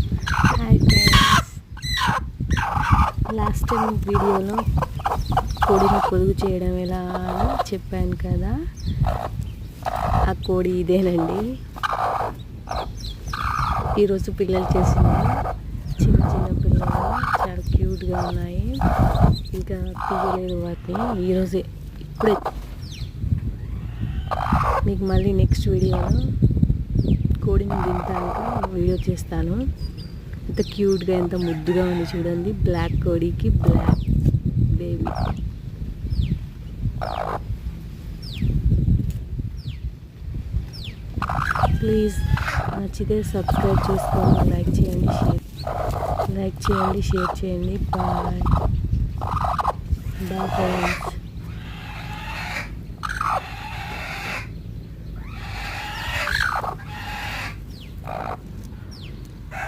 Hi friends, last time వీడియోలో కోడిని పొదుగు చేయడం ఎలా అని చెప్పాను కదా. ఆ కోడి ఇదేనండి. ఈరోజు పిల్లలు చేసినాయి. చిన్న చిన్న పిల్లలు చాలా క్యూట్గా ఉన్నాయి. ఇంకా తీయలేదు వాటిని. ఈరోజే ఇప్పుడే మీకు మళ్ళీ నెక్స్ట్ వీడియోలో కోడిని తింటానికి వీడియో చేస్తాను. ఎంత క్యూట్గా ఎంత ముద్దుగా ఉంది చూడండి. బ్లాక్ కోడికి బ్లాక్ బేబీ. ప్లీజ్ నచ్చితే సబ్స్క్రైబ్ చేసుకోండి, లైక్ చేయండి, షేర్ చేయండి. Bye bye friends.